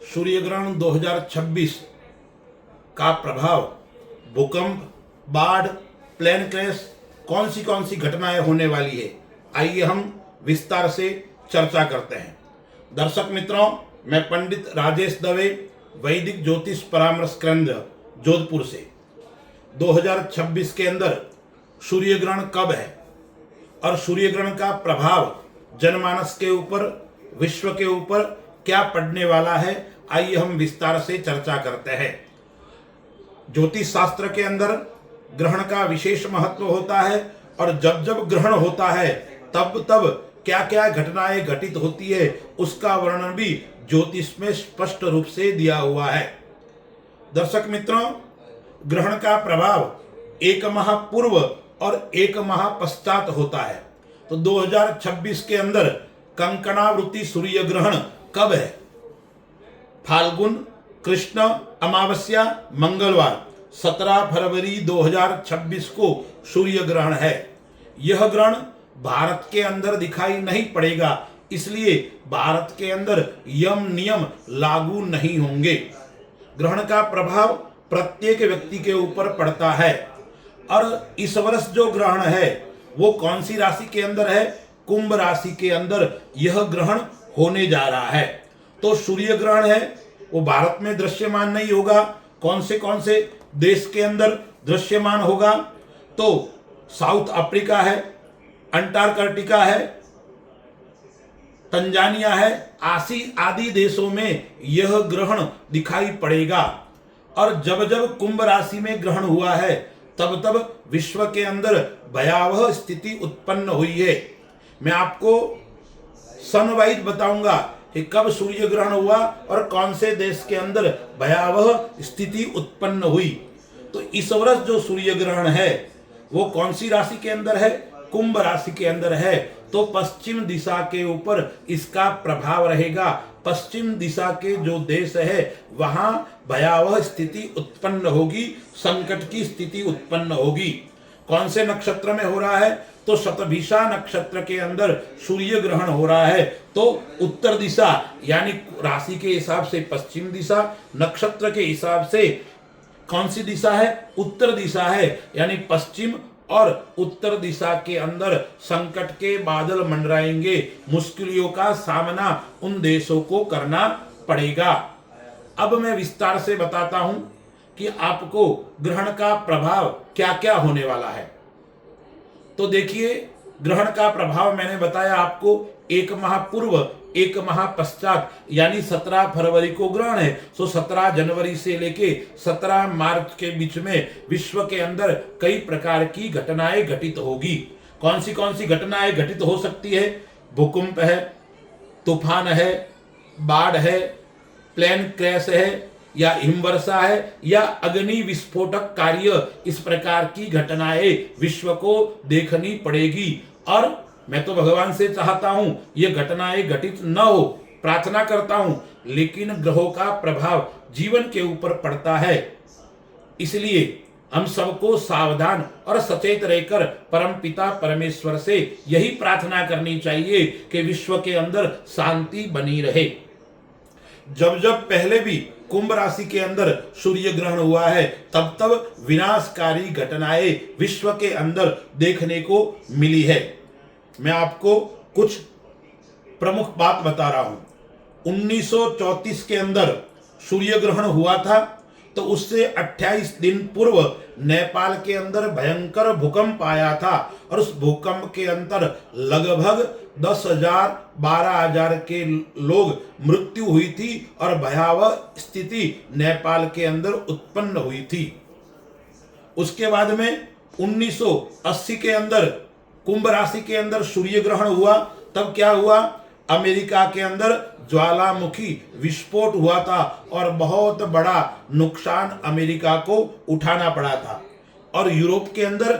सूर्य ग्रहण 2026 का प्रभाव, भूकंप, बाढ़, प्लेन क्रैश, कौन सी घटनाएं होने वाली है, आइए हम विस्तार से चर्चा करते हैं। दर्शक मित्रों, मैं पंडित राजेश दवे, वैदिक ज्योतिष परामर्श केंद्र जोधपुर से 2026 के अंदर सूर्य ग्रहण कब है और सूर्य ग्रहण का प्रभाव जनमानस के ऊपर, विश्व के ऊपर क्या पड़ने वाला है, आइए हम विस्तार से चर्चा करते हैं। ज्योतिष शास्त्र के अंदर ग्रहण का विशेष महत्व होता है और जब जब ग्रहण होता है तब तब क्या क्या घटनाएं घटित होती है, उसका वर्णन भी ज्योतिष में स्पष्ट रूप से दिया हुआ है। दर्शक मित्रों, ग्रहण का प्रभाव एक माह पूर्व और एक माह पश्चात होता है। तो 2026 के अंदर कंकणावृत्ति सूर्य ग्रहण कब है? फाल्गुन कृष्ण अमावस्या मंगलवार 17 फरवरी 2026 को सूर्य ग्रहण है। यह ग्रहण भारत के अंदर दिखाई नहीं पड़ेगा, इसलिए भारत के अंदर यम नियम लागू नहीं होंगे। ग्रहण का प्रभाव प्रत्येक व्यक्ति के ऊपर पड़ता है और इस वर्ष जो ग्रहण है वो कौन सी राशि के अंदर है? कुंभ राशि के अंदर यह ग्रहण होने जा रहा है। तो सूर्य ग्रहण है वो भारत में दृश्यमान नहीं होगा। कौन से देश के अंदर दृश्यमान होगा? तो साउथ अफ्रीका है, अंटार्कटिका है, तंजानिया है, आदि देशों में यह ग्रहण दिखाई पड़ेगा। और जब जब कुंभ राशि में ग्रहण हुआ है तब तब विश्व के अंदर भयावह स्थिति उत्पन्न हुई है। मैं आपको सनवाइज बताऊंगा कि कब सूर्य ग्रहण हुआ और कौन से देश के अंदर भयावह स्थिति उत्पन्न हुई। तो इस वर्ष जो सूर्य ग्रहण है वो कौन सी राशि के अंदर है? कुंभ राशि के अंदर है। तो पश्चिम दिशा के ऊपर इसका प्रभाव रहेगा। पश्चिम दिशा के जो देश है वहां भयावह स्थिति उत्पन्न होगी, संकट की स्थिति उत्पन्न होगी। कौन से नक्षत्र में हो रहा है? तो शतभिषा नक्षत्र के अंदर सूर्य ग्रहण हो रहा है। तो उत्तर दिशा यानी राशि के हिसाब से पश्चिम दिशा, नक्षत्र के हिसाब से कौन सी दिशा है? उत्तर दिशा है। यानी पश्चिम और उत्तर दिशा के अंदर संकट के बादल मंडराएंगे, मुश्किलों का सामना उन देशों को करना पड़ेगा। अब मैं विस्तार से बताता हूं कि आपको ग्रहण का प्रभाव क्या क्या होने वाला है। तो देखिए, ग्रहण का प्रभाव मैंने बताया आपको, एक माह पूर्व एक माह पश्चात, यानी 17 फरवरी को ग्रहण है। तो 17 जनवरी से लेके 17 मार्च के बीच में विश्व के अंदर कई प्रकार की घटनाएं घटित होगी। कौन सी घटनाएं घटित हो सकती है? भूकंप है, तूफान है, बाढ़ है, प्लेन क्रैश है, या हिमवर्षा है, या अग्नि विस्फोटक कार्य, इस प्रकार की घटनाएं विश्व को देखनी पड़ेगी। और मैं तो भगवान से चाहता हूं ये घटनाएं घटित न हो, प्रार्थना करता हूं, लेकिन ग्रहों का प्रभाव जीवन के ऊपर पड़ता है। इसलिए हम सबको सावधान और सचेत रहकर परमपिता परमेश्वर से यही प्रार्थना करनी चाहिए कि विश्व के अंदर शांति बनी रहे। जब जब पहले भी कुंभ राशि के अंदर सूर्य ग्रहण हुआ है तब तब विनाशकारी घटनाएं विश्व के अंदर देखने को मिली है। मैं आपको कुछ प्रमुख बात बता रहा हूं। 1934 के अंदर सूर्य ग्रहण हुआ था, तो उससे 28 दिन पूर्व नेपाल के अंदर भयंकर भूकंप आया था और उस भूकंप के अंदर लगभग 10,000 12,000 के लोग मृत्यु हुई थी और भयावह स्थिति नेपाल के अंदर उत्पन्न हुई थी। उसके बाद में 1980 के अंदर कुंभ राशि के अंदर सूर्य ग्रहण हुआ। तब क्या हुआ? अमेरिका के अंदर ज्वालामुखी विस्फोट हुआ था और बहुत बड़ा नुकसान अमेरिका को उठाना पड़ा था और यूरोप के अंदर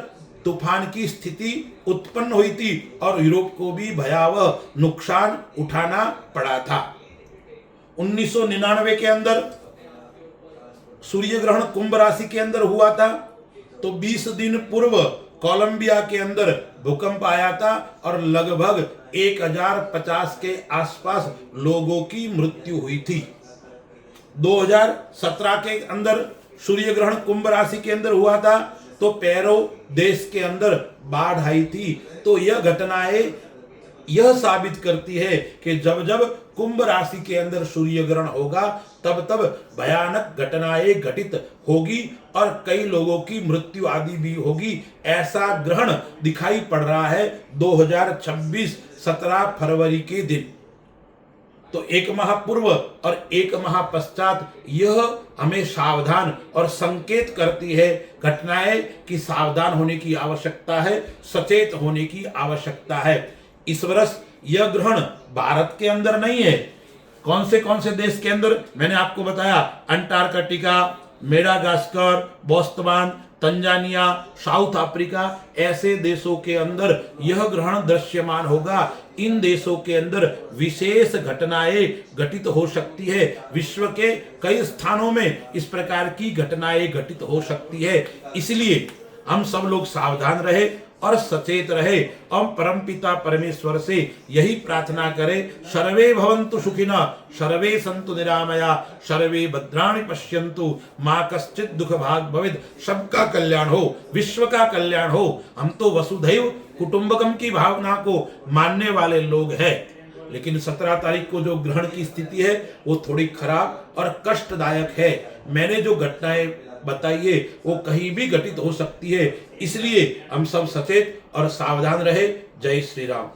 तूफान की स्थिति उत्पन्न हुई थी और यूरोप को भी भयावह नुकसान उठाना पड़ा था। 1999 के अंदर सूर्य ग्रहण कुंभ राशि के अंदर हुआ था, तो 20 दिन पूर्व कोलंबिया के अंदर भूकंप आया था और लगभग 1050 के आसपास लोगों की मृत्यु हुई थी। 2017 के अंदर सूर्य ग्रहण कुंभ राशि के अंदर हुआ था, तो पेरो देश के अंदर बाढ़ आई थी। तो यह घटनाएं यह साबित करती है कि जब जब कुंभ राशि के अंदर सूर्य ग्रहण होगा तब तब भयानक घटनाएं घटित होगी और कई लोगों की मृत्यु आदि भी होगी। ऐसा ग्रहण दिखाई पड़ रहा है 2026 17 फरवरी के दिन। तो एक माह पूर्व और एक माह पश्चात यह हमें सावधान और संकेत करती है घटनाएं कि सावधान होने की आवश्यकता है, सचेत होने की आवश्यकता है। इस वर्ष यह ग्रहण भारत के अंदर नहीं है। कौन से देश के अंदर? मैंने आपको बताया, Antarctica, Madagascar, Botswana, Tanzania, South Africa, ऐसे देशों के अंदर यह ग्रहण दृश्यमान होगा। इन देशों के अंदर विशेष घटनाएं घटित हो सकती है। विश्व के कई स्थानों में इस प्रकार की घटनाएं घटित हो सकती है। इसलिए हम सब लोग सावधान रहे और सचेत रहे। हम परमपिता परमेश्वर से यही प्रार्थना करें, सर्वे भवन्तु सुखिनः, सर्वे सन्तु निरामया, सर्वे भद्राणि पश्यन्तु, माँ कश्चित् दुख भाग भवेत्। सबका कल्याण हो, विश्व का कल्याण हो। हम तो वसुधैव कुटुंबकम की भावना को मानने वाले लोग हैं, लेकिन 17 तारीख को जो ग्रहण की स्थिति है वो थोड़ी खराब और कष्टदायक है। मैंने जो घटनाएं बताइए वो कहीं भी घटित हो सकती है। इसलिए हम सब सचेत और सावधान रहे। जय श्री राम।